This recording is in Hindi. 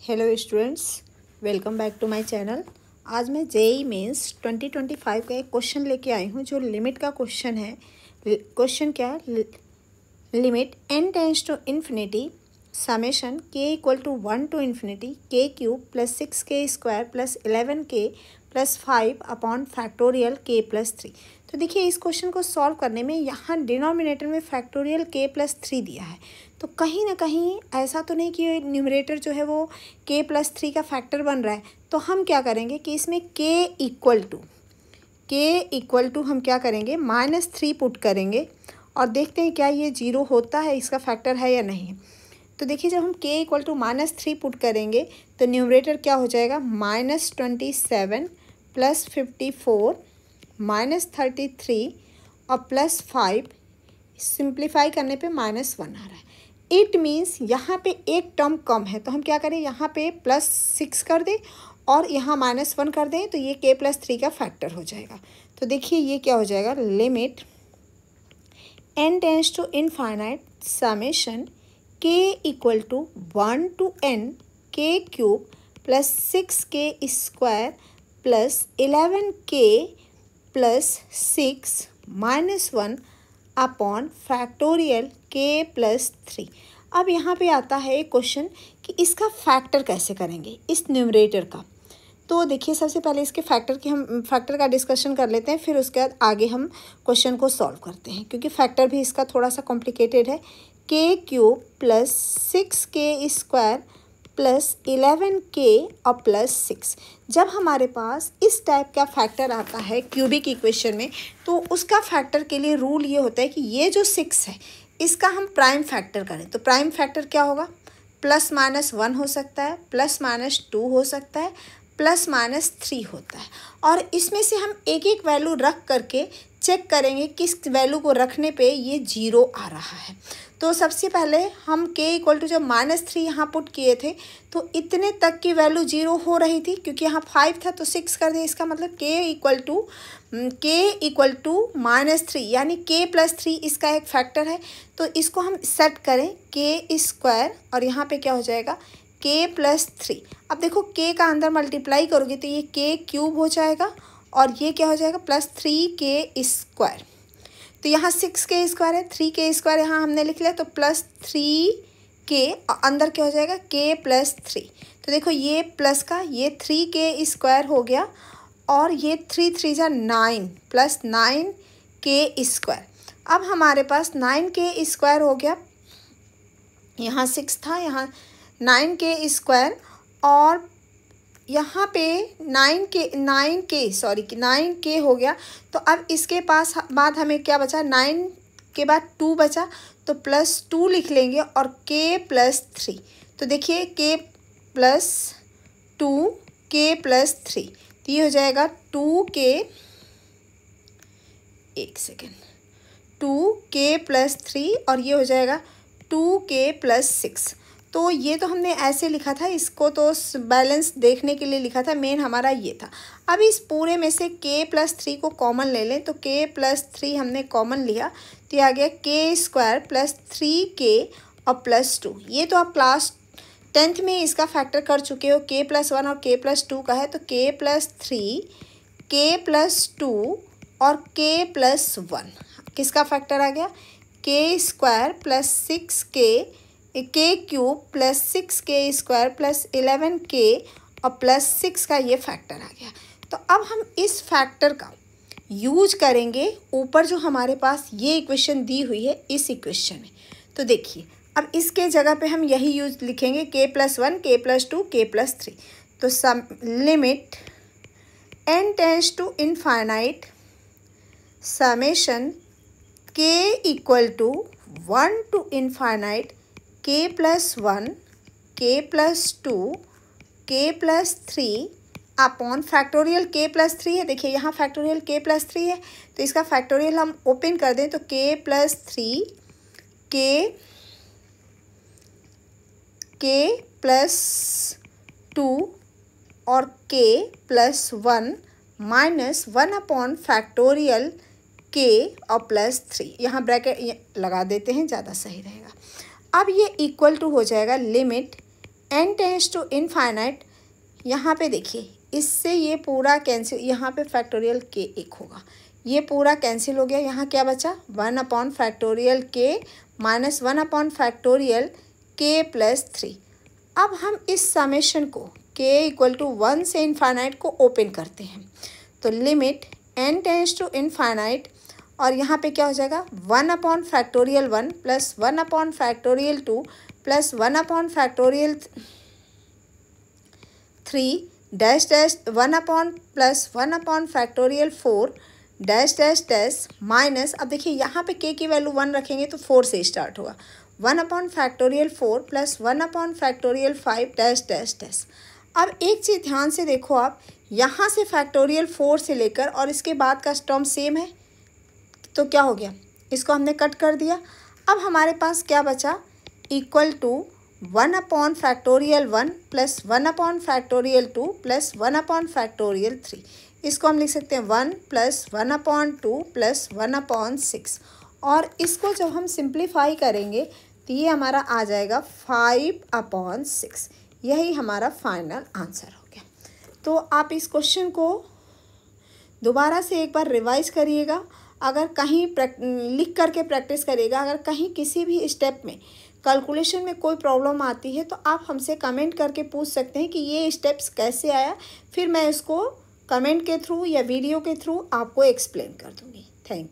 Hello students, welcome back to my channel. आज मैं जेईई मेंस 2025 का एक क्वेश्चन लेके आई हूँ जो लिमिट का क्वेश्चन है। क्वेश्चन क्या है? Limit n tends to infinity summation k equal to 1 to infinity k cube plus 6k square plus 11k plus 5 upon factorial k plus 3। तो देखिए, इस क्वेश्चन को सॉल्व करने में यहाँ डिनोमिनेटर में फैक्टोरियल k प्लस 3 दिया है, तो कहीं ना कहीं ऐसा तो नहीं कि न्यूमरेटर जो है वो k प्लस 3 का फैक्टर बन रहा है। तो हम क्या करेंगे कि इसमें k इक्वल टू हम क्या करेंगे, -3 पुट करेंगे और देखते हैं क्या ये 0 होता है, इसका फैक्टर है या नहीं। तो देखिए, जब हम k इक्वल टू -3 पुट करेंगे तो न्यूमरेटर क्या हो जाएगा, -27 प्लस 54 -33 और प्लस 5, सिंप्लीफाई करने पे -1 आ रहा है। इट मीन्स यहाँ पे एक टर्म कम है, तो हम क्या करें, यहाँ पे +6 कर दें और यहाँ -1 कर दें, तो ये k प्लस 3 का फैक्टर हो जाएगा। तो देखिए ये क्या हो जाएगा, limit n tends to infinite summation k equal to 1 to n k cube plus 6k square plus 11k plus 6 -1 upon factorial k plus 3। अब यहाँ पे आता है एक क्वेश्चन कि इसका फैक्टर कैसे करेंगे, इस न्यूमरेटर का। तो देखिए, सबसे पहले इसके हम फैक्टर का डिस्कशन कर लेते हैं, फिर उसके बाद आगे हम क्वेश्चन को सॉल्व करते हैं, क्योंकि फैक्टर भी इसका थोड़ा सा कॉम्प्लिकेटेड है। k cube plus 6k square plus 11k और प्लस 6। जब हमारे पास इस टाइप का फैक्टर आता है क्यूबिक इक्वेशन में, तो उसका फैक्टर के लिए रूल ये होता है कि ये जो 6 है इसका हम प्राइम फैक्टर करें। तो प्राइम फैक्टर क्या होगा, +-1 हो सकता है, +-2 हो सकता है, +-3 होता है। और इसमें से हम एक एक वैल्यू रख करके चेक करेंगे किस वैल्यू को रखने पे ये 0 आ रहा है। तो सबसे पहले हम k इक्वल टू जब -3 यहाँ पुट किए थे तो इतने तक की वैल्यू 0 हो रही थी, क्योंकि यहाँ 5 था तो 6 कर दिए। इसका मतलब k इक्वल टू -3 यानी k प्लस 3 इसका एक फैक्टर है। तो इसको हम सेट करें k स्क्वायर और यहाँ पे क्या हो जाएगा, k प्लस 3। अब देखो, k का अंदर मल्टीप्लाई करोगे तो ये k क्यूब हो जाएगा और ये क्या हो जाएगा, +3k स्क्वायर। तो यहाँ 6k स्क्वायर है, 3k स्क्वायर यहाँ हमने लिख लिया, तो +3k अंदर क्या हो जाएगा, k प्लस 3। तो देखो, ये प्लस का ये 3k स्क्वायर हो गया और ये 3 3 जा 9 प्लस 9k स्क्वायर। अब हमारे पास 9k स्क्वायर हो गया, यहाँ 6 था, यहाँ 9k स्क्वायर और यहाँ पे 9k हो गया। तो अब इसके बाद हमें क्या बचा, 9 के बाद 2 बचा, तो +2 लिख लेंगे और k प्लस 3। तो देखिए, k प्लस 2 k प्लस 3, तो ये हो जाएगा 2k प्लस 3 और ये हो जाएगा 2k प्लस 6। तो ये तो हमने ऐसे लिखा था, इसको तो बैलेंस देखने के लिए लिखा था, मेन हमारा ये था। अब इस पूरे में से k प्लस 3 को कॉमन ले लें, तो k प्लस 3 हमने कॉमन लिया तो ये आ गया k स्क्वायर प्लस 3k और प्लस 2। ये तो आप क्लास 10th में इसका फैक्टर कर चुके हो, k प्लस 1 और k प्लस 2 का है, तो k प्लस 3 k प्लस 2 और k प्लस 1 किसका फैक्टर आ गया, k square plus 6k cube plus 6k square plus 11k और प्लस 6 का ये फैक्टर आ गया। तो अब हम इस फैक्टर का यूज करेंगे ऊपर जो हमारे पास ये इक्वेशन दी हुई है, इस इक्वेशन में। तो देखिए, अब इसके जगह पे हम यही यूज लिखेंगे, k plus 1 k plus 2 k plus 3। तो limit n tends to infinite summation k equal to 1 to infinite k plus 1 k plus 2 k plus 3 upon factorial k plus 3 है। देखिए, यहाँ फैक्टोरियल k प्लस 3 है, तो इसका फैक्टोरियल हम ओपन कर दें तो k प्लस 3 k प्लस 2 और k plus 1 -1 upon factorial k और प्लस 3। यहाँ ब्रैकेट लगा देते हैं, ज़्यादा सही रहेगा। अब ये इक्वल टू हो जाएगा limit n tends to infinite, यहाँ पे देखिए इससे ये पूरा कैंसिल, यहाँ पे फैक्टोरियल के एक होगा, ये पूरा कैंसिल हो गया। यहाँ क्या बचा 1 अपॉन फैक्टोरियल के माइनस 1 अपॉन फैक्टोरियल के प्लस 3। अब हम इस समेशन को k इक्वल टू 1 से इनफाइनाइट को ओपन करते हैं, तो limit n tends to infinite, और यहाँ पे क्या हो जाएगा 1 upon factorial 1 plus 1 upon factorial 2 plus 1 upon factorial 3 dash dash 1 upon plus 1 upon factorial 4 dash dash dash minus, अब देखिए यहाँ पे k की वैल्यू 1 रखेंगे तो 4 से स्टार्ट होगा, 1 upon factorial 4 plus 1 upon factorial 5 dash dash dash. अब एक चीज़ ध्यान से देखो आप, यहाँ से फैक्टोरियल 4 से लेकर और इसके बाद का टर्म सेम है, तो क्या हो गया, इसको हमने कट कर दिया। अब हमारे पास क्या बचा, equal to 1 upon factorial 1 plus 1 upon factorial 2 plus 1 upon factorial 3। इसको हम लिख सकते हैं 1 प्लस 1 अपॉन 2 प्लस 1 अपॉन 6, और इसको जब हम सिंप्लीफाई करेंगे तो ये हमारा आ जाएगा 5 अपॉन 6। यही हमारा फाइनल आंसर हो गया। तो आप इस क्वेश्चन को दोबारा से एक बार रिवाइज करिएगा, अगर कहीं लिख करके प्रैक्टिस करिएगा। अगर कहीं किसी भी स्टेप में कैलकुलेशन में कोई प्रॉब्लम आती है तो आप हमसे कमेंट करके पूछ सकते हैं कि ये स्टेप्स कैसे आया, फिर मैं इसको कमेंट के थ्रू या वीडियो के थ्रू आपको एक्सप्लेन कर दूँगी। Thank you.